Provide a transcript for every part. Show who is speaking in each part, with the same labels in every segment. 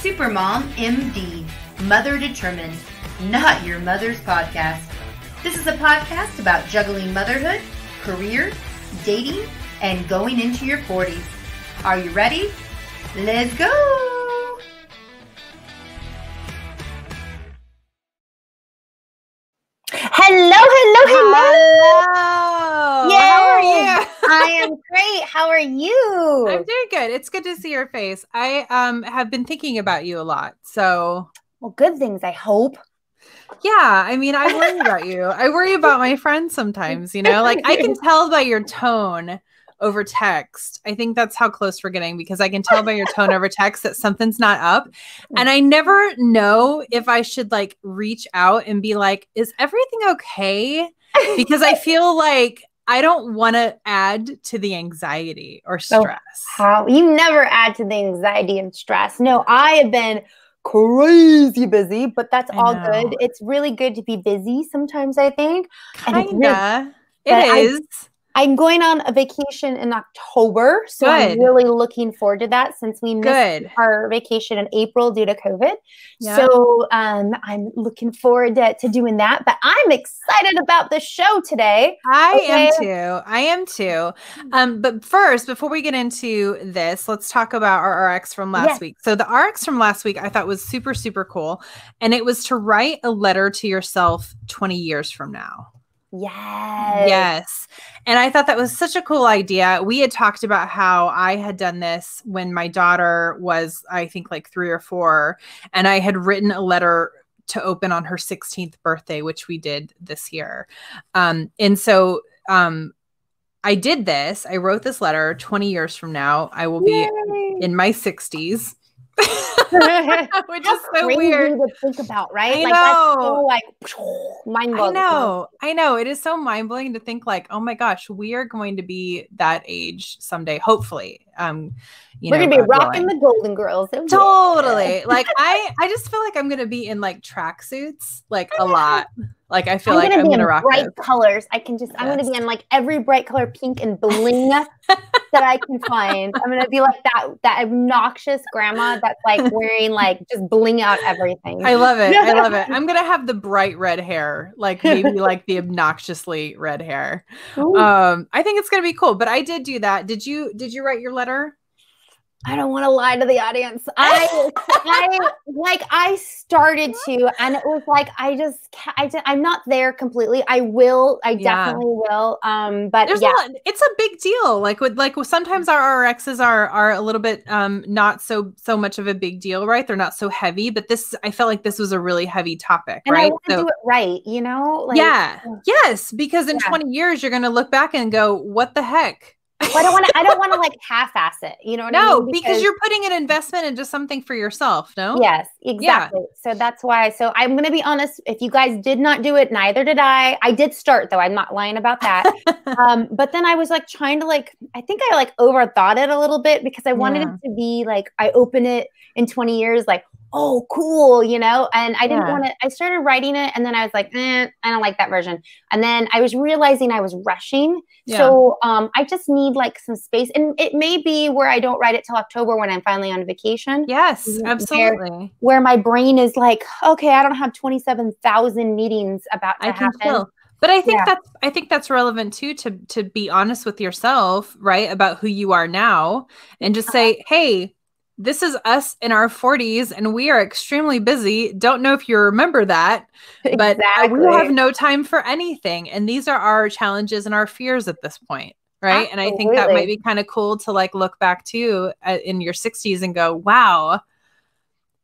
Speaker 1: Supermom MD, Mother Determined, not your mother's podcast. This is a podcast about juggling motherhood, career, dating, and going into your 40s. Are you ready? Let's go!
Speaker 2: Hello.
Speaker 1: Yay!
Speaker 2: How are you?
Speaker 1: I am great. How are you?
Speaker 2: I'm doing good. It's good to see your face. I have been thinking about you a lot. So,
Speaker 1: Well, good things, I hope.
Speaker 2: yeah, I mean, I worry about you. I worry about my friends sometimes, like I can tell by your tone over text. I think that's how close we're getting because I can tell by your tone over text that something's not up. And I never know if I should like reach out and be like, is everything okay? Because I feel like I don't want to add to the anxiety or stress.
Speaker 1: How you never add to the anxiety and stress. No, I have been crazy busy, but that's all good. It's really good to be busy sometimes, I think.
Speaker 2: Kinda. It is.
Speaker 1: I'm going on a vacation in October, so I'm really looking forward to that since we missed our vacation in April due to COVID. Yeah. So I'm looking forward to doing that, but I'm excited about the show today.
Speaker 2: I am too. But first, before we get into this, let's talk about our RX from last week. So the RX from last week I thought was super, super cool. And it was to write a letter to yourself 20 years from now.
Speaker 1: Yes.
Speaker 2: And I thought that was such a cool idea. We had talked about how I had done this when my daughter was, I think, like 3 or 4. And I had written a letter to open on her 16th birthday, which we did this year. And so I did this. I wrote this letter 20 years from now. I will be in my 60s. Which is so weird
Speaker 1: to think about, right?
Speaker 2: I know.
Speaker 1: That's so mind-blowing.
Speaker 2: I know. It is so mind-blowing to think like, oh my gosh, we are going to be that age someday, hopefully.
Speaker 1: We're gonna be rocking the Golden Girls.
Speaker 2: Totally. Like I just feel like I'm gonna be in like tracksuits like a lot. Like I feel like I'm gonna rock
Speaker 1: bright colors. I'm gonna be in like every bright color, pink and bling that I can find. I'm gonna be like that obnoxious grandma that's like wearing like just bling out everything.
Speaker 2: I love it. I'm gonna have the bright red hair, like maybe like the obnoxiously red hair. I think it's gonna be cool. But I did do that. Did you write your letter?
Speaker 1: I don't want to lie to the audience. I started to, and it was like, I'm not there completely. I definitely will. But
Speaker 2: it's a big deal. Like sometimes our RXs are a little bit, not so much of a big deal, right? They're not so heavy, but I felt like this was a really heavy topic,
Speaker 1: and
Speaker 2: right?
Speaker 1: I want to do it right,
Speaker 2: Yes. Because in 20 years, you're going to look back and go, what the heck?
Speaker 1: Well, I don't want to like half-ass it. You know what I mean?
Speaker 2: No, because you're putting an investment into something for yourself. No.
Speaker 1: Yes, exactly. Yeah. So that's why. So I'm going to be honest. If you guys did not do it, neither did I. I did start though. I'm not lying about that. But then I was like trying to I think I like overthought it a little bit because I wanted it to be like I open it in 20 years, like, oh, cool, and I didn't want to, I started writing it and then I was like, I don't like that version. And then I was realizing I was rushing. Yeah. So I just need like some space, and it may be where I don't write it till October when I'm finally on vacation.
Speaker 2: Yes, absolutely.
Speaker 1: Where my brain is like, okay, I don't have 27,000 meetings about to happen.
Speaker 2: But I think that's relevant too, to be honest with yourself, right? About who you are now and just say, hey, this is us in our 40s and we are extremely busy. Don't know if you remember that, but we have no time for anything. And these are our challenges and our fears at this point. Right. Absolutely. And I think that might be kind of cool to like look back to in your 60s and go, wow,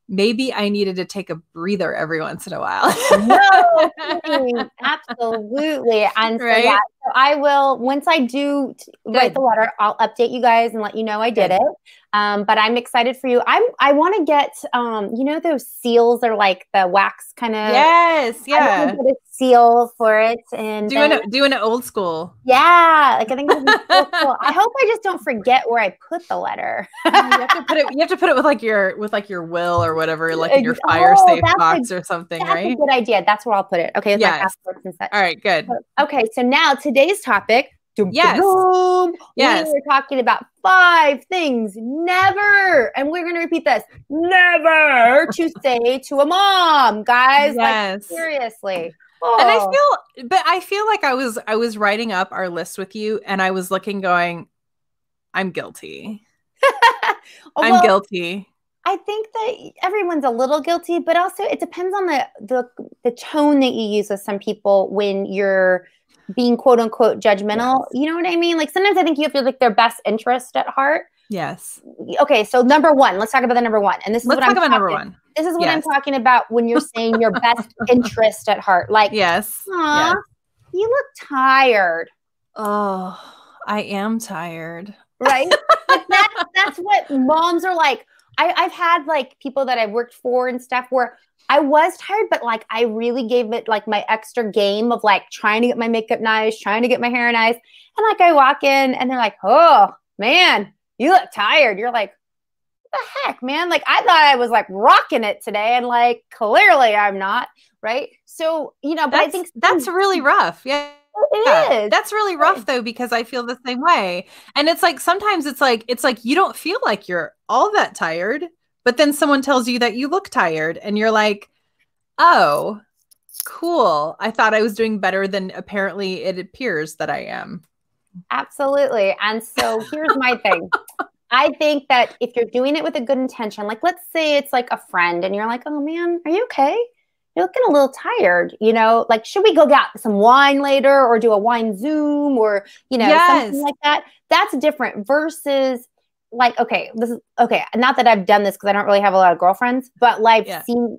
Speaker 2: maybe I needed to take a breather every once in a while.
Speaker 1: No, absolutely. And so, so I will, once I do write the letter, I'll update you guys and let you know I did it. But I'm excited for you. I want to get, those seals are like the wax kind of.
Speaker 2: Yes. Yeah.
Speaker 1: I want to get a seal for it and
Speaker 2: doing it old school.
Speaker 1: Yeah. Like I think it'd be so cool. I hope I just don't forget where I put the letter.
Speaker 2: You have to put it with your will or whatever, like in your fire safe box or something, right?
Speaker 1: That's a good idea. That's where I'll put it. Okay. With my passports and such.
Speaker 2: All right. Good.
Speaker 1: Okay. So now today's topic,
Speaker 2: Yes.
Speaker 1: Yes. We were talking about 5 things never, and we're going to repeat this, never to say to a mom, guys.
Speaker 2: Yes.
Speaker 1: Like, seriously.
Speaker 2: And I feel like I was writing up our list with you, and I was looking going, I'm guilty. I'm guilty.
Speaker 1: I think that everyone's a little guilty, but also it depends on the tone that you use with some people when you're being quote unquote judgmental. Yes. You know what I mean? Like sometimes I think you have to like their best interest at heart.
Speaker 2: Yes.
Speaker 1: Okay, so number 1, let's talk about the number 1. And this is what I'm talking about. Number 1. This is what I'm talking about when you're saying your best interest at heart. Like,
Speaker 2: yes.
Speaker 1: Aw, you look tired.
Speaker 2: Oh, I am tired.
Speaker 1: Right? Like that's what moms are like. I've had like people that I've worked for and stuff where I was tired, but like I really gave it like my extra game of like trying to get my makeup nice, trying to get my hair nice. And like I walk in and they're like, oh man, you look tired. You're like, what the heck, man? Like I thought I was like rocking it today. And like, clearly I'm not. Right. So, you know, but I think
Speaker 2: that's really rough. Yeah.
Speaker 1: It is.
Speaker 2: That's really rough though, because I feel the same way. And it's like, sometimes it's like you don't feel like you're all that tired, but then someone tells you that you look tired and you're like, oh, cool. I thought I was doing better than apparently it appears that I am.
Speaker 1: Absolutely. And so here's my thing. I think that if you're doing it with a good intention, like let's say it's like a friend and you're like, oh man, are you okay? You're looking a little tired, you know, like, should we go get some wine later or do a wine Zoom or, you know, something like that? That's different versus like, okay, not that I've done this because I don't really have a lot of girlfriends, but like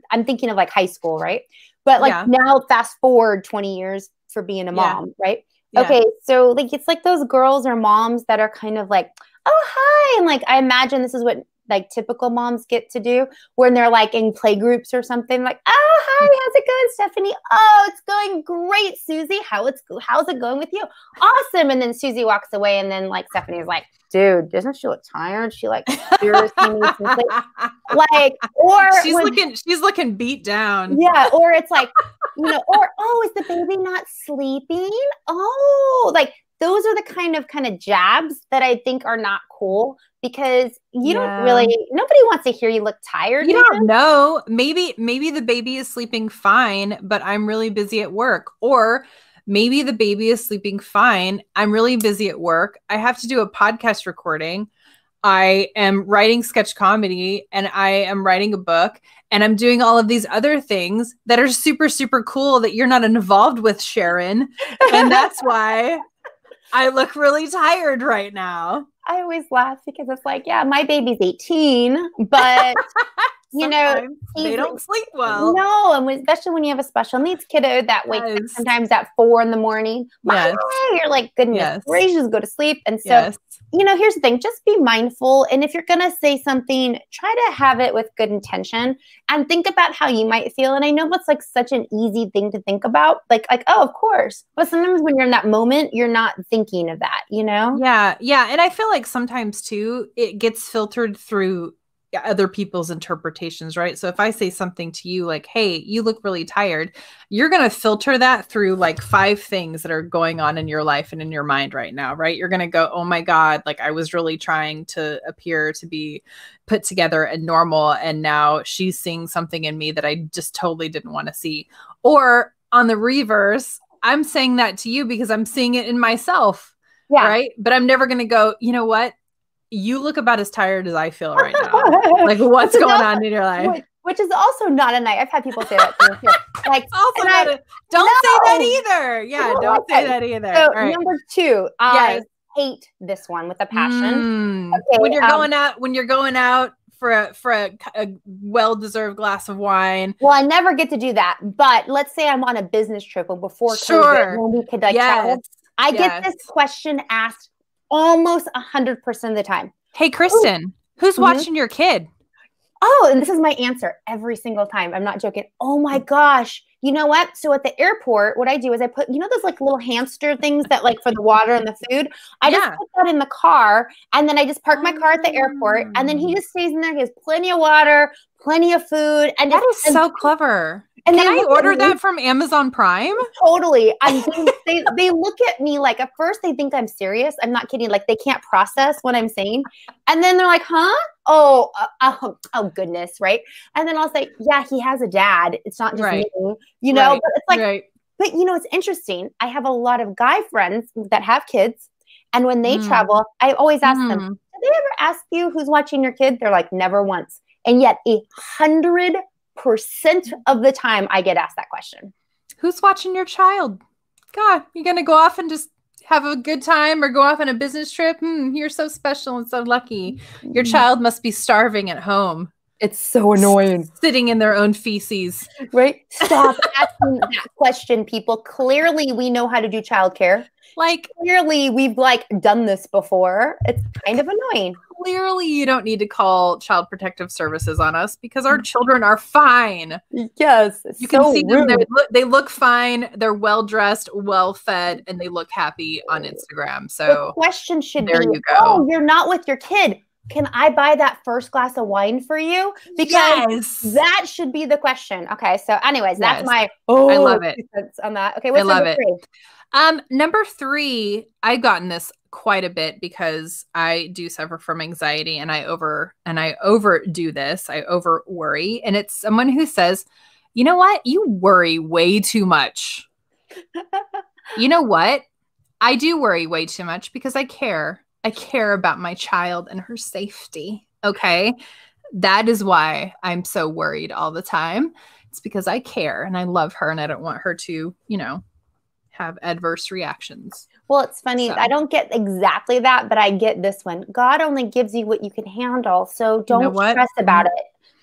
Speaker 1: I'm thinking of like high school, right? But like now fast forward 20 years for being a mom, right? Yeah. Okay, so like, it's like those girls or moms that are kind of like, oh, hi. And like, I imagine this is what like typical moms get to do when they're like in play groups or something like, oh, hi, how's it going, Stephanie? Oh, it's going great, Susie. How's it going with you? Awesome. And then Susie walks away and then like Stephanie's like, dude, doesn't she look tired? She like seriously needs some sleep. Like, or
Speaker 2: she's looking beat down.
Speaker 1: Yeah. Or it's like, you know, or, oh, is the baby not sleeping? Oh, like those are the kind of jabs that I think are not cool because you don't really, nobody wants to hear you look tired.
Speaker 2: You don't know. Maybe the baby is sleeping fine, but I'm really busy at work. Or maybe the baby is sleeping fine. I'm really busy at work. I have to do a podcast recording. I am writing sketch comedy and I am writing a book and I'm doing all of these other things that are super, super cool that you're not involved with, Sharon. And that's why I look really tired right now.
Speaker 1: I always laugh because it's like, yeah, my baby's 18, but you know,
Speaker 2: they don't sleep well.
Speaker 1: No, and especially when you have a special needs kiddo that wakes up sometimes at 4 a.m. You're like, goodness gracious, go to sleep. And so, you know, here's the thing, just be mindful. And if you're going to say something, try to have it with good intention and think about how you might feel. And I know it's like such an easy thing to think about, like, oh, of course. But sometimes when you're in that moment, you're not thinking of that, you know?
Speaker 2: Yeah. Yeah. And I feel like sometimes too, it gets filtered through other people's interpretations, right? So if I say something to you like, hey, you look really tired, you're going to filter that through like 5 things that are going on in your life and in your mind right now, right? You're going to go, oh my God, like I was really trying to appear to be put together and normal. And now she's seeing something in me that I just totally didn't want to see. Or on the reverse, I'm saying that to you because I'm seeing it in myself, right? But I'm never going to go, you know what? You look about as tired as I feel right now. Like what's going on in your life?
Speaker 1: Which is also not a night. I've had people say that to me. Like,
Speaker 2: also don't say that either. Yeah, don't say that either.
Speaker 1: So number 2, I hate this one with a passion.
Speaker 2: Okay, when you're going out for a well-deserved glass of wine.
Speaker 1: Well, I never get to do that. But let's say I'm on a business trip or before COVID when we could like travel. I get this question asked almost 100% of the time.
Speaker 2: Hey, Kristen, who's watching your kid?
Speaker 1: Oh, and this is my answer every single time. I'm not joking. Oh my gosh. You know what? So at the airport, what I do is I put, you know, those like little hamster things that like for the water and the food. I just put that in the car and then I just park my car at the airport and then he just stays in there. He has plenty of water, plenty of food. And
Speaker 2: that is so clever.
Speaker 1: And
Speaker 2: can I order that from Amazon Prime?
Speaker 1: Totally. They look at me like, at first they think I'm serious. I'm not kidding. Like, they can't process what I'm saying. And then they're like, huh? Oh, goodness. Right. And then I'll say, yeah, he has a dad. It's not just me, you know, but it's like, but you know, it's interesting. I have a lot of guy friends that have kids. And when they travel, I always ask them, did they ever ask you who's watching your kid? They're like, never once. And yet 100% of the time I get asked that question.
Speaker 2: Who's watching your child? God, you're going to go off and just have a good time or go off on a business trip? You're so special and so lucky. Your child must be starving at home.
Speaker 1: It's so annoying.
Speaker 2: Sitting in their own feces.
Speaker 1: Right? Stop asking that question, people. Clearly, we know how to do childcare. Like, clearly, we've like done this before. It's kind of annoying.
Speaker 2: Clearly, you don't need to call Child Protective Services on us because our children are fine.
Speaker 1: Yes.
Speaker 2: You can see them. They look fine. They're well-dressed, well-fed, and they look happy on Instagram. So
Speaker 1: the question should be,
Speaker 2: you go.
Speaker 1: Oh, you're not with your kid. Can I buy that first glass of wine for you? Because that should be the question. Okay. So anyways, that's my,
Speaker 2: I love it
Speaker 1: on that. Okay. What's number 3?
Speaker 2: Number 3, I've gotten this quite a bit because I do suffer from anxiety and I overdo this. I over worry. And it's someone who says, you know what? You worry way too much. You know what? I do worry way too much because I care. I care about my child and her safety. Okay. That is why I'm so worried all the time. It's because I care and I love her and I don't want her to, you know, have adverse reactions.
Speaker 1: Well, it's funny. So. I don't get exactly that, but I get this one. God only gives you what you can handle. So don't stress about it.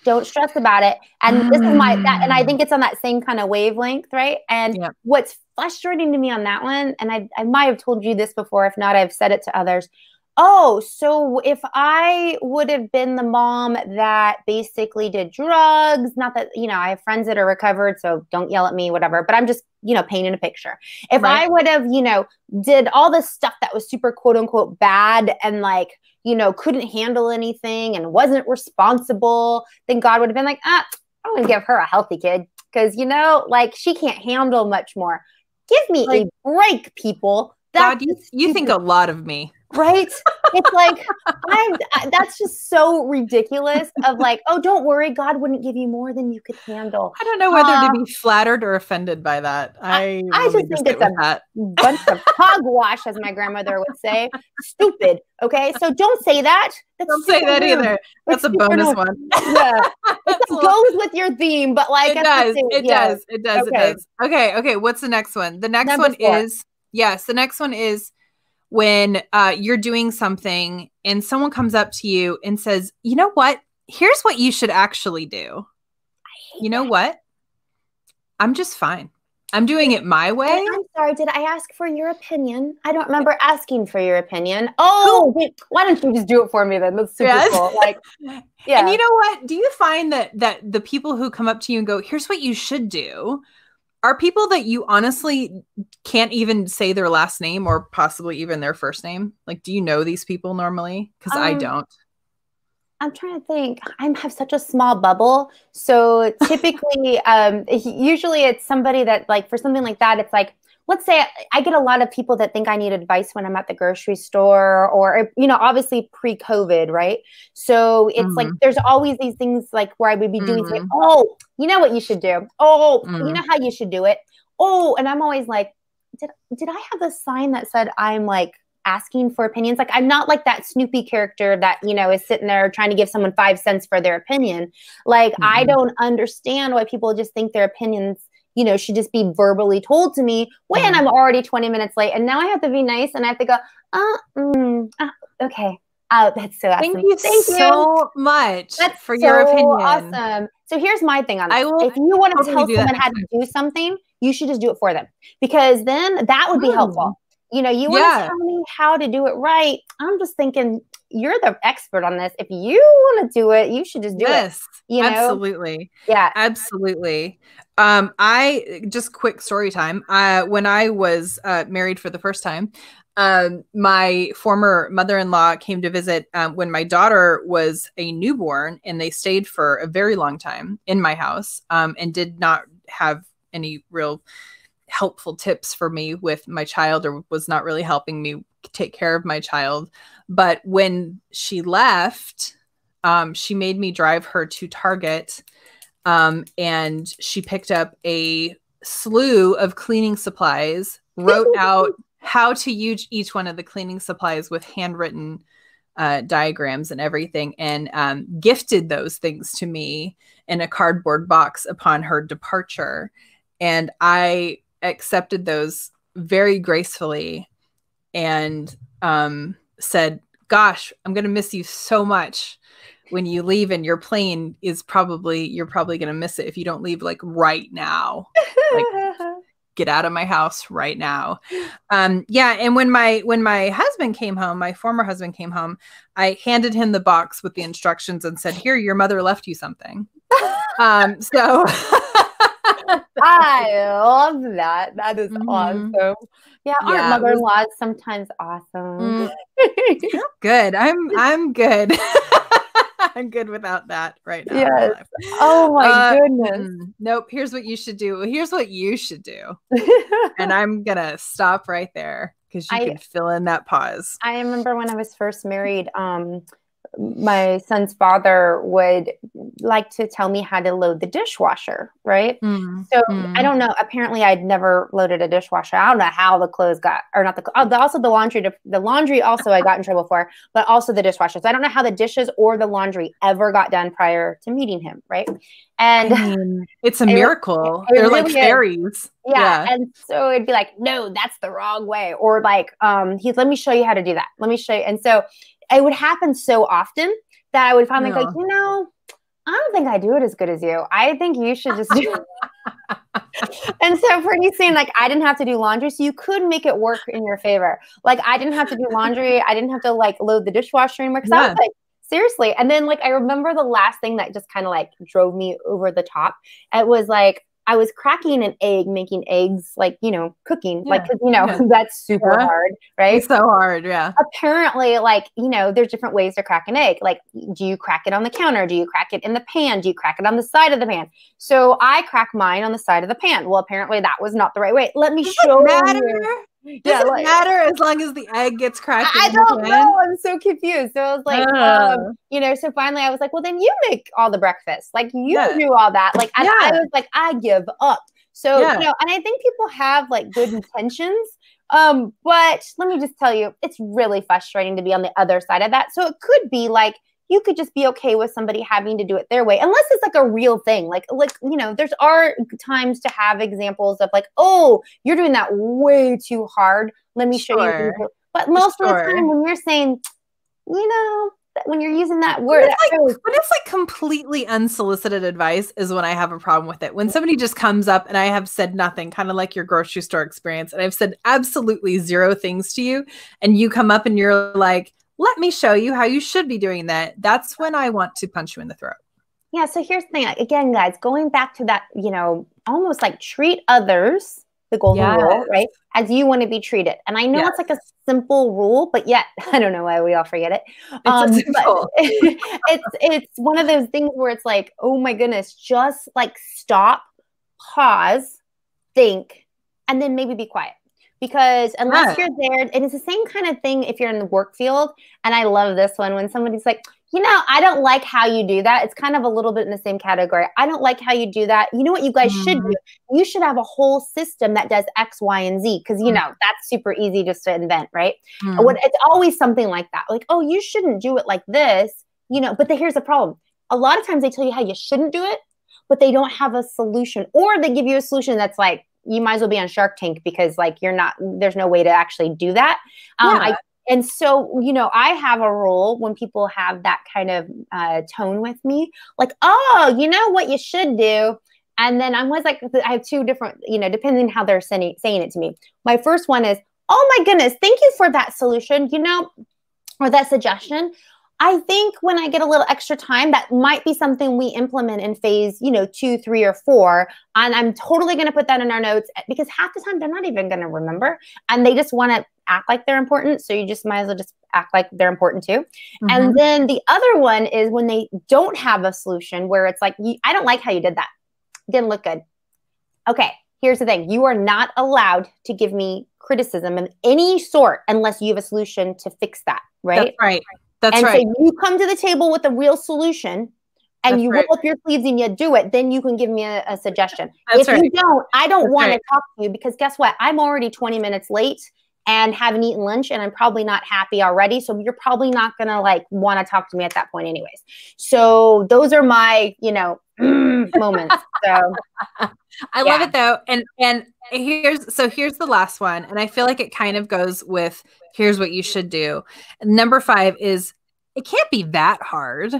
Speaker 1: Don't stress about it. And this is and I think it's on that same kind of wavelength, right? And what's frustrating to me on that one, and I might have told you this before, if not, I've said it to others. Oh, so if I would have been the mom that basically did drugs, not that, you know, I have friends that are recovered, so don't yell at me, whatever, but I'm just, you know, painting a picture. If I would have, you know, did all this stuff that was super quote unquote bad and like, you know, couldn't handle anything and wasn't responsible, then God would have been like, I'm going to give her a healthy kid because, you know, like she can't handle much more. Give me a break, people.
Speaker 2: God, you think a lot of me.
Speaker 1: Right? It's like, that's just so ridiculous of like, oh, don't worry. God wouldn't give you more than you could handle.
Speaker 2: I don't know whether to be flattered or offended by that. I
Speaker 1: just think it's a bunch of hogwash, as my grandmother would say. Stupid. Okay. So don't say that.
Speaker 2: Don't say that either. That's a bonus one.
Speaker 1: Yeah. It goes with your theme, but like,
Speaker 2: it does. Okay. What's the next one? The next one is, the next one is, when you're doing something and someone comes up to you and says, you know what? Here's what you should actually do. You know what? I'm just fine. I'm doing it my way.
Speaker 1: I'm sorry. Did I ask for your opinion? I don't remember asking for your opinion. Oh, why don't you just do it for me then? That's super cool. Like, yeah.
Speaker 2: And you know what? Do you find that the people who come up to you and go, here's what you should do, are people that you honestly can't even say their last name or possibly even their first name? Like, do you know these people normally? Because I don't.
Speaker 1: I'm trying to think. I have such a small bubble. So typically, usually it's somebody that like, for something like that, it's like, let's say I get a lot of people that think I need advice when I'm at the grocery store or, you know, obviously pre-COVID, right? So it's like, there's always these things like where I would be doing, say, oh, you know what you should do? Oh, you know how you should do it? Oh, and I'm always like, did I have a sign that said I'm like asking for opinions? Like, I'm not like that Snoopy character that, you know, is sitting there trying to give someone 5 cents for their opinion. Like, I don't understand why people just think their opinions, you know, should just be verbally told to me when I'm already 20 minutes late. And now I have to be nice and I have to go, okay. That's so awesome.
Speaker 2: Thank you so much for your opinion.
Speaker 1: Awesome. So here's my thing on this. If you want to tell someone how to do something, you should just do it for them because then that would be helpful. You know, you want to tell me how to do it right. I'm just thinking you're the expert on this. If you want to do it, you should just do it. You know?
Speaker 2: Absolutely.
Speaker 1: Yeah,
Speaker 2: absolutely. I just quick story time. When I was married for the first time, my former mother-in-law came to visit when my daughter was a newborn, and they stayed for a very long time in my house and did not have any real helpful tips for me with my child, or was not really helping me take care of my child. But when she left, she made me drive her to Target, and she picked up a slew of cleaning supplies, wrote out how to use each one of the cleaning supplies with handwritten diagrams and everything, and gifted those things to me in a cardboard box upon her departure. And I accepted those very gracefully and said, gosh, I'm going to miss you so much when you leave, and your plane is you're probably going to miss it if you don't leave like right now. Like, get out of my house right now. Yeah. And when my husband came home, my former husband came home, I handed him the box with the instructions and said, here, your mother left you something. So
Speaker 1: I love that. That is awesome. Yeah, aren't mother-in-laws sometimes awesome?
Speaker 2: Good. I'm good. I'm good without that right now.
Speaker 1: Yes. Oh my goodness.
Speaker 2: Nope. Here's what you should do. Here's what you should do. And I'm gonna stop right there because you can fill in that pause.
Speaker 1: I remember when I was first married, my son's father would like to tell me how to load the dishwasher, right? So I don't know. Apparently, I'd never loaded a dishwasher. I don't know how the clothes got, or not also the laundry. The laundry also I got in trouble for, but also the dishwasher. So I don't know how the dishes or the laundry ever got done prior to meeting him, right? And
Speaker 2: I mean, it's a miracle. They're really like fairies.
Speaker 1: Yeah. And so it'd be like, no, that's the wrong way. Or like, let me show you how to do that. Let me show you. And so it would happen so often that I would finally go, I don't think I do it as good as you. I think you should just do it. And so pretty soon, like, I didn't have to do laundry. So you could make it work in your favor. Like, I didn't have to do laundry. I didn't have to like load the dishwasher anymore. Cause I was like, seriously. And then like, I remember the last thing that just kind of like drove me over the top. It was like, I was cracking an egg, making eggs, like, cooking, like, cause that's super hard, right?
Speaker 2: It's so hard. Yeah.
Speaker 1: Apparently, like, there's different ways to crack an egg. Like, do you crack it on the counter? Do you crack it in the pan? Do you crack it on the side of the pan? So I crack mine on the side of the pan. Well, apparently that was not the right way. Let me show you.
Speaker 2: Does it matter as long as the egg gets cracked?
Speaker 1: I don't know. I'm so confused. So I was like, so finally I was like, well, then you make all the breakfast. Like you do all that. Like I was like, I give up. So, and I think people have like good intentions. But let me just tell you, it's really frustrating to be on the other side of that. So it could be like, you could just be okay with somebody having to do it their way, unless it's like a real thing. Like, there's are times to have examples of like, oh, you're doing that way too hard. Let me show you. But most of the time when you're saying, when you're using that word,
Speaker 2: when it's like completely unsolicited advice is when I have a problem with it. When somebody just comes up and I have said nothing, kind of like your grocery store experience, and I've said absolutely zero things to you, and you come up and you're like, let me show you how you should be doing that. That's when I want to punch you in the throat.
Speaker 1: Yeah. So here's the thing. Again, guys, going back to that, almost like treat others, the golden rule, right? As you want to be treated. And I know it's like a simple rule, but yet I don't know why we all forget it. But it's one of those things where it's like, oh my goodness, just like stop, pause, think, and then maybe be quiet. Because unless you're there, and it's the same kind of thing if you're in the work field. And I love this one when somebody's like, I don't like how you do that. It's kind of a little bit in the same category. I don't like how you do that. You know what you guys should do? You should have a whole system that does X, Y, and Z. Because, that's super easy just to invent, right? It's always something like that. Like, oh, you shouldn't do it like this, But here's the problem. A lot of times they tell you how you shouldn't do it, but they don't have a solution. Or they give you a solution that's like, you might as well be on Shark Tank because like there's no way to actually do that. And so, I have a rule when people have that kind of tone with me, like, oh, you know what you should do. And then I'm always like, I have two different, depending on how they're saying it to me. My first one is, oh my goodness, thank you for that solution, or that suggestion. I think when I get a little extra time, that might be something we implement in phase, 2, 3, or 4. And I'm totally going to put that in our notes because half the time they're not even going to remember and they just want to act like they're important. So you just might as well just act like they're important too. And then the other one is when they don't have a solution where it's like, I don't like how you did that. It didn't look good. Okay, here's the thing. You are not allowed to give me criticism of any sort unless you have a solution to fix that, right?
Speaker 2: That's right. That's
Speaker 1: and
Speaker 2: right.
Speaker 1: so you come to the table with a real solution and
Speaker 2: That's
Speaker 1: you
Speaker 2: right.
Speaker 1: roll up your sleeves and you do it, then you can give me a suggestion.
Speaker 2: That's
Speaker 1: If
Speaker 2: right.
Speaker 1: you don't, I don't want
Speaker 2: right.
Speaker 1: to talk to you because guess what? I'm already 20 minutes late and haven't eaten lunch and I'm probably not happy already. So you're probably not going to like want to talk to me at that point anyways. So those are my, moments. So
Speaker 2: I love it though. And here's the last one. And I feel like it kind of goes with here's what you should do. Number 5 is it can't be that hard.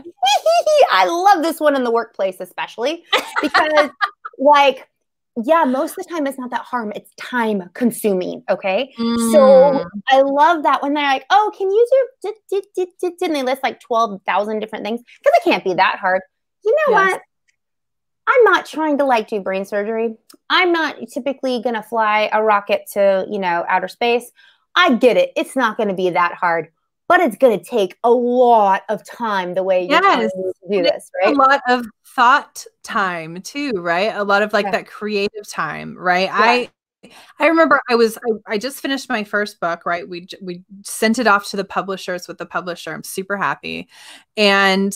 Speaker 1: I love this one in the workplace, especially because most of the time it's not that hard. It's time consuming. Okay. So I love that when they're like, oh, can you do, and they list like 12,000 different things because it can't be that hard. You know what? I'm not trying to do brain surgery. I'm not typically going to fly a rocket to, outer space. I get it. It's not going to be that hard, but it's going to take a lot of time the way you're trying to do this, right?
Speaker 2: A lot of thought time too, right? A lot of that creative time, right? Yeah. I remember I just finished my first book, right? We sent it off to the publishers with the publisher. I'm super happy. And,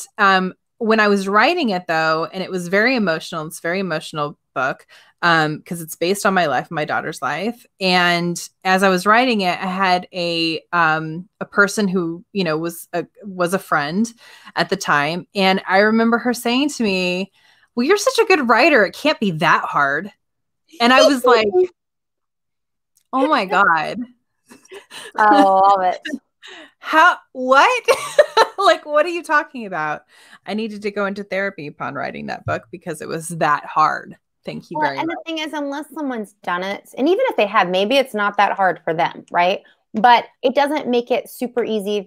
Speaker 2: when I was writing it though, and it was very emotional, it's a very emotional book, because it's based on my life, my daughter's life. And as I was writing it, I had a person who, was a friend at the time. And I remember her saying to me, well, you're such a good writer. It can't be that hard. And I was like, oh my God.
Speaker 1: Oh, love it.
Speaker 2: What? What are you talking about? I needed to go into therapy upon writing that book because it was that hard. Thank you very much.
Speaker 1: And the thing is, unless someone's done it, and even if they have, maybe it's not that hard for them, right? But it doesn't make it super easy.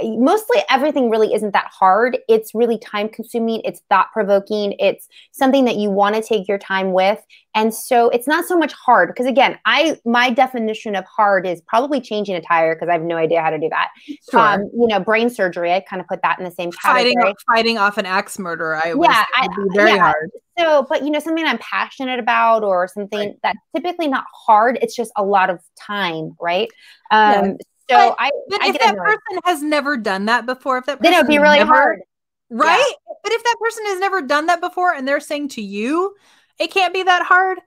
Speaker 1: Mostly everything really isn't that hard. It's really time consuming. It's thought provoking. It's something that you want to take your time with. And so it's not so much hard because again, my definition of hard is probably changing a tire because I have no idea how to do that.
Speaker 2: Sure.
Speaker 1: Brain surgery, I kind of put that in the same category.
Speaker 2: Fighting off an axe murderer. It would be very hard.
Speaker 1: So, but something I'm passionate about or something that's typically not hard. It's just a lot of time, right? But
Speaker 2: if that person has never done that before, then it would
Speaker 1: be really hard,
Speaker 2: right? Yeah. But if that person has never done that before and they're saying to you, it can't be that hard.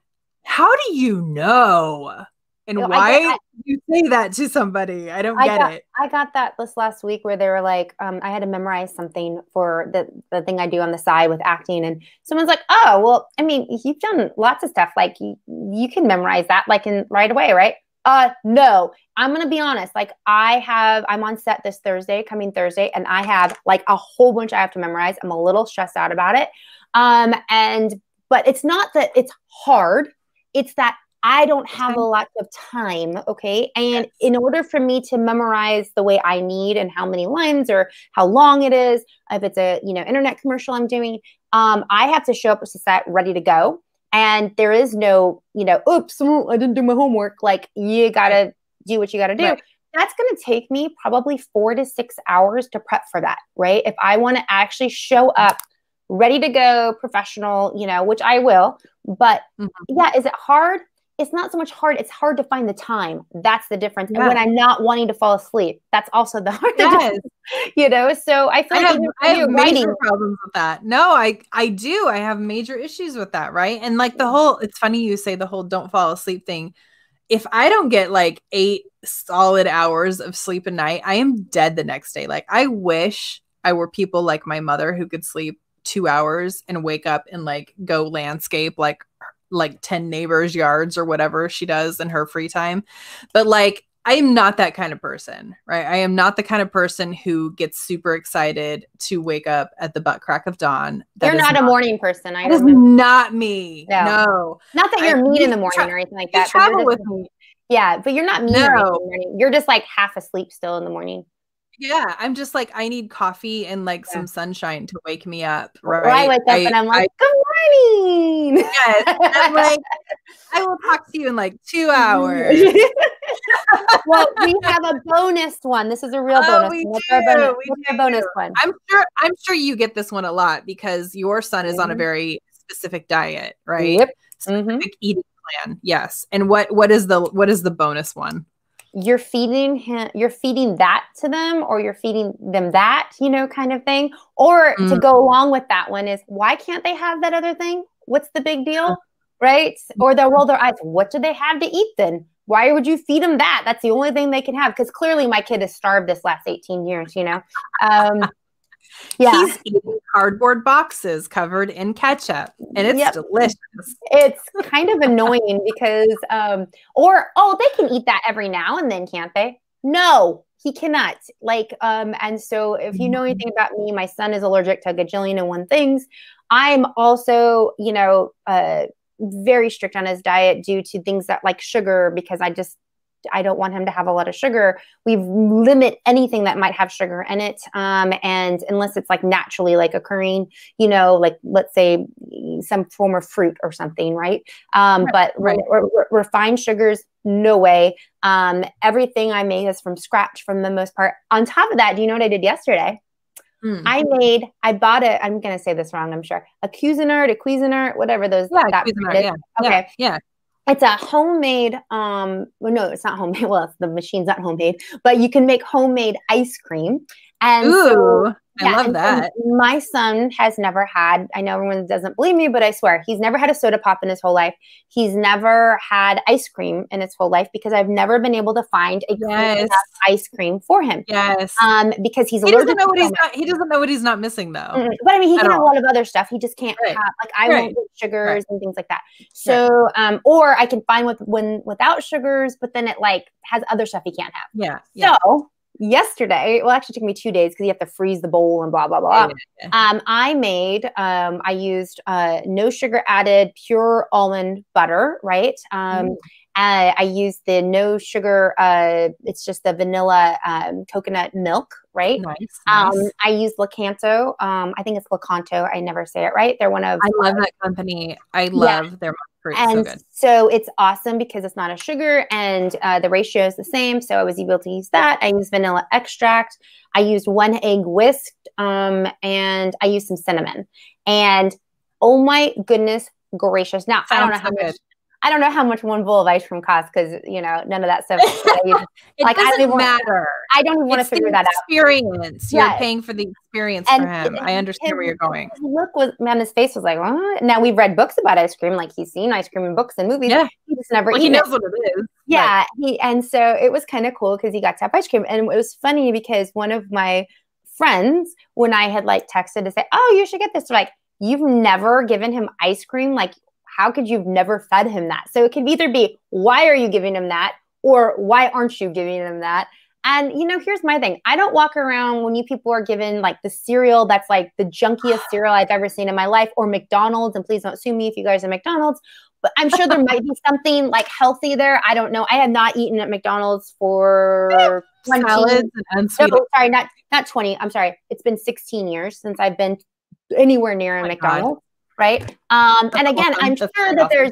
Speaker 2: How do you know? And why you say that to somebody? I don't get it.
Speaker 1: I got that this last week where they were like, I had to memorize something for the thing I do on the side with acting. And someone's like, oh, well, I mean, you've done lots of stuff. You can memorize that right away, right? No, I'm going to be honest. I'm on set this coming Thursday, and I have a whole bunch I have to memorize. I'm a little stressed out about it. But it's not that it's hard. It's that I don't have a lot of time. Okay. And in order for me to memorize the way I need and how many lines or how long it is, if it's a, internet commercial I'm doing, I have to show up to set ready to go. And there is no, oops, I didn't do my homework. You got to do what you got to do. Right. That's going to take me probably 4 to 6 hours to prep for that, right? If I want to actually show up ready to go, professional, which I will. But is it hard? It's not so much hard. It's hard to find the time. That's the difference. Yeah. And when I'm not wanting to fall asleep, that's also the hard difference. So I feel
Speaker 2: I have major problems with that. No, I do. I have major issues with that. Right. And it's funny you say the whole don't fall asleep thing. If I don't get 8 solid hours of sleep a night, I am dead the next day. I wish I were people like my mother who could sleep 2 hours and wake up and go landscape, 10 neighbors' yards or whatever she does in her free time. But I am not that kind of person, right? I am not the kind of person who gets super excited to wake up at the butt crack of dawn.
Speaker 1: You're not a morning person.
Speaker 2: That is not me. No.
Speaker 1: Not that you're mean in the morning or anything like that.
Speaker 2: You travel with me.
Speaker 1: Yeah, but you're not mean in the morning. You're just half asleep still in the morning.
Speaker 2: Yeah, I'm just I need coffee and some sunshine to wake me up. Right.
Speaker 1: Or I wake up and I'm good morning.
Speaker 2: Yes. I'm I will talk to you in 2 hours.
Speaker 1: Well, we have a bonus one. This is a real bonus.
Speaker 2: We
Speaker 1: do.
Speaker 2: A
Speaker 1: bonus one.
Speaker 2: I'm sure you get this one a lot because your son is on a very specific diet, right?
Speaker 1: Yep.
Speaker 2: specific eating plan. Yes. And what is the bonus one?
Speaker 1: You're feeding that to them, or you're feeding them that, kind of thing. Or to go along with that one is, why can't they have that other thing? What's the big deal? Right? Or they'll roll their eyes. What do they have to eat then? Why would you feed them that? That's the only thing they can have. Because clearly my kid has starved this last 18 years, Yeah.
Speaker 2: He's eating cardboard boxes covered in ketchup, and it's delicious.
Speaker 1: It's kind of annoying because, they can eat that every now and then, can't they? No, he cannot. And so if you know anything about me, my son is allergic to a gajillion and one things. I'm also, very strict on his diet due to things that like sugar, because I don't want him to have a lot of sugar. We limit anything that might have sugar in it. And unless it's like naturally like occurring, like let's say some form of fruit or something. Right. But refined sugars, no way. Everything I make is from scratch for the most part. On top of that, do you know what I did yesterday? I bought I'm going to say this wrong, I'm sure. A Cuisinart, whatever those.
Speaker 2: Yeah, Cuisinart,
Speaker 1: Okay.
Speaker 2: Yeah.
Speaker 1: It's a homemade, well, no, it's not homemade. Well, the machine's not homemade, but you can make homemade ice cream. And
Speaker 2: I love that.
Speaker 1: So my son has never had, I know everyone doesn't believe me, but I swear he's never had a soda pop in his whole life. He's never had ice cream in his whole life because I've never been able to find a clean enough ice cream for him.
Speaker 2: Yes.
Speaker 1: Because he doesn't know
Speaker 2: what he's not missing though.
Speaker 1: But I mean, he can have a lot of other stuff. He just can't have, like, I won't get sugars and things like that. So, or I can find without sugars, but then it like has other stuff he can't have.
Speaker 2: Yeah.
Speaker 1: So yesterday, well, actually it took me 2 days because you have to freeze the bowl and blah, blah, blah. I used no sugar added pure almond butter, right? I used the no sugar, it's just the vanilla coconut milk, right?
Speaker 2: Nice.
Speaker 1: I used Lakanto. I think it's Lakanto. I never say it right. They're one of—
Speaker 2: I love that company. I love their fruit.
Speaker 1: And
Speaker 2: so good.
Speaker 1: So it's awesome because it's not a sugar and the ratio is the same. So I was able to use that. I used vanilla extract. I used 1 egg whisked, and I used some cinnamon. And oh my goodness gracious! Now I don't know how much 1 bowl of ice cream costs because none of that stuff.
Speaker 2: It doesn't matter.
Speaker 1: I don't even want to figure that out.
Speaker 2: Experience. You're paying for the experience for him. I understand where you're going.
Speaker 1: His face was like, what? Now we've read books about ice cream, like he's seen ice cream in books and movies.
Speaker 2: Yeah,
Speaker 1: he just never.
Speaker 2: He knows what it is.
Speaker 1: Yeah, and so it was kind of cool because he got to have ice cream, and it was funny because one of my friends, when I had like texted to say, "Oh, you should get this," like, you've never given him ice cream, like. How could you've never fed him that? So it could either be, why are you giving him that? Or why aren't you giving him that? And, here's my thing. I don't walk around when you people are given like the cereal that's like the junkiest cereal I've ever seen in my life, or McDonald's. And please don't sue me if you guys are McDonald's, but I'm sure there might be something like healthy there. I don't know. I have not eaten at McDonald's for
Speaker 2: salads and unsweet.
Speaker 1: No, sorry, not 20. I'm sorry. It's been 16 years since I've been anywhere near a McDonald's. God. Right. And again, I'm sure that there's,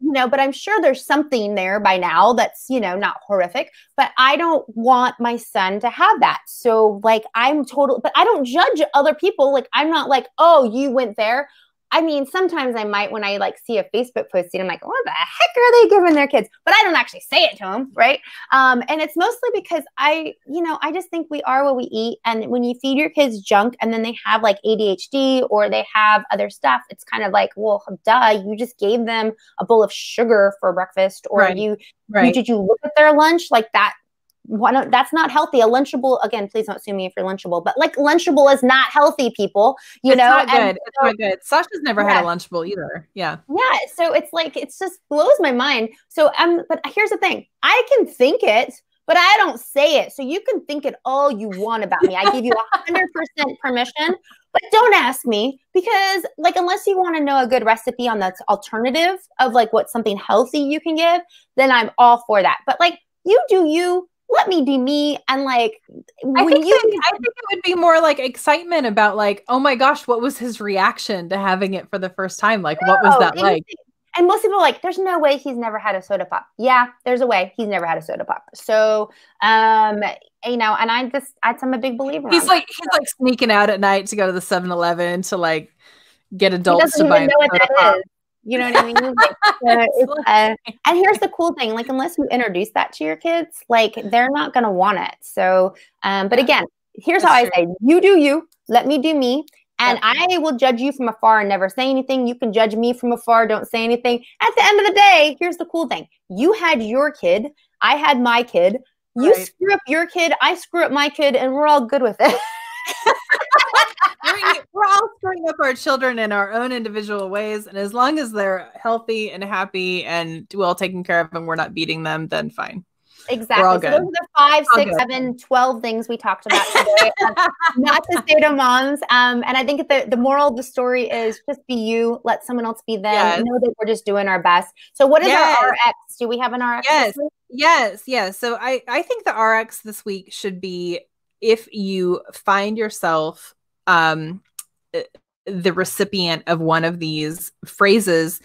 Speaker 1: but I'm sure there's something there by now that's, not horrific, but I don't want my son to have that. So like, but I don't judge other people. Like, I'm not like, oh, you went there. I mean, sometimes I might, when I like see a Facebook posting, I'm like, what the heck are they giving their kids? But I don't actually say it to them. Right. And it's mostly because I just think we are what we eat. And when you feed your kids junk and then they have like ADHD or they have other stuff, it's kind of like, well, duh, you just gave them a bowl of sugar for breakfast, or did you look at their lunch like that? That's not healthy. A Lunchable, again, please don't sue me if you're Lunchable, but like Lunchable is not healthy, people.
Speaker 2: It's not good. It's not good. Sasha's never had a Lunchable either. Yeah.
Speaker 1: Yeah. So it's like, it just blows my mind. So but here's the thing. I can think it, but I don't say it. So you can think it all you want about me. I give you 100% permission, but don't ask me, because like, unless you want to know a good recipe on the alternative of like what something healthy you can give, then I'm all for that. But like, you do you. Let me be me. And like,
Speaker 2: I think it would be more like excitement about like, oh my gosh, what was his reaction to having it for the first time? Like, what was that like?
Speaker 1: And most people are like, there's no way he's never had a soda pop. Yeah, there's a way he's never had a soda pop. So, and I'm a big believer.
Speaker 2: He's like sneaking out at night to go to the 7-Eleven to like get adults to buy
Speaker 1: know what that
Speaker 2: pop.
Speaker 1: is. You know what I mean? And here's the cool thing, like, unless you introduce that to your kids, like, they're not going to want it. So, but again, here's how I say, you do you, let me do me. And I will judge you from afar and never say anything. You can judge me from afar, don't say anything. At the end of the day, here's the cool thing. You had your kid. I had my kid. You screw up your kid. I screw up my kid, and we're all good with it.
Speaker 2: We're all screwing up our children in our own individual ways. And as long as they're healthy and happy and well taken care of and we're not beating them, then fine.
Speaker 1: Exactly. So those are the 5, 6, 7, 12 things we talked about today. Not to say to moms. And I think the moral of the story is just be you. Let someone else be them. Yes. Know that we're just doing our best. So what is our RX? Do we have an RX?
Speaker 2: Yes. So I think the RX this week should be, if you find yourself the recipient of one of these phrases,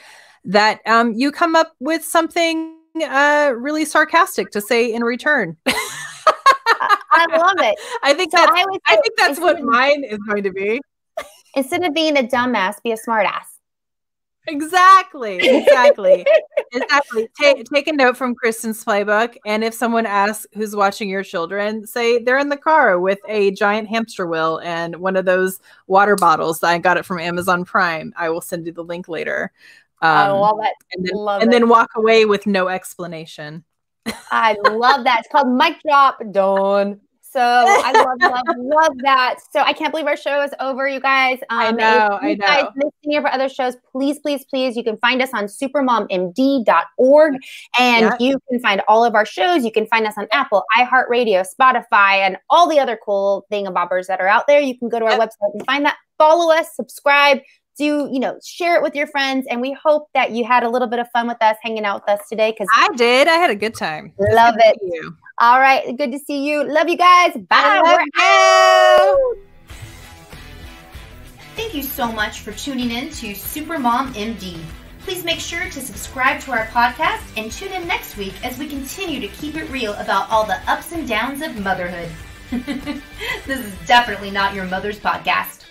Speaker 2: that you come up with something really sarcastic to say in return.
Speaker 1: I love it.
Speaker 2: I think that's what mine is going to be.
Speaker 1: Instead of being a dumbass, be a smartass.
Speaker 2: Exactly. Take a note from Kristen's playbook, and if someone asks who's watching your children, say they're in the car with a giant hamster wheel and one of those water bottles. I got it from Amazon Prime. I will send you the link later.
Speaker 1: I love it.
Speaker 2: And then walk away with no explanation.
Speaker 1: I love that. It's called Mic Drop. Done. So I love that. So I can't believe our show is over, you guys.
Speaker 2: I know.
Speaker 1: If you guys missed any of our other shows, please, you can find us on supermommd.org. And you can find all of our shows. You can find us on Apple, iHeartRadio, Spotify, and all the other cool thingabobbers that are out there. You can go to our website and find that. Follow us, subscribe. Share it with your friends. And we hope that you had a little bit of fun with us, hanging out with us today. Because
Speaker 2: I did. I had a good time.
Speaker 1: Love it. All right. Good to see you. Love you guys. Bye. Thank you so much for tuning in to Supermom MD. Please make sure to subscribe to our podcast and tune in next week as we continue to keep it real about all the ups and downs of motherhood. This is definitely not your mother's podcast.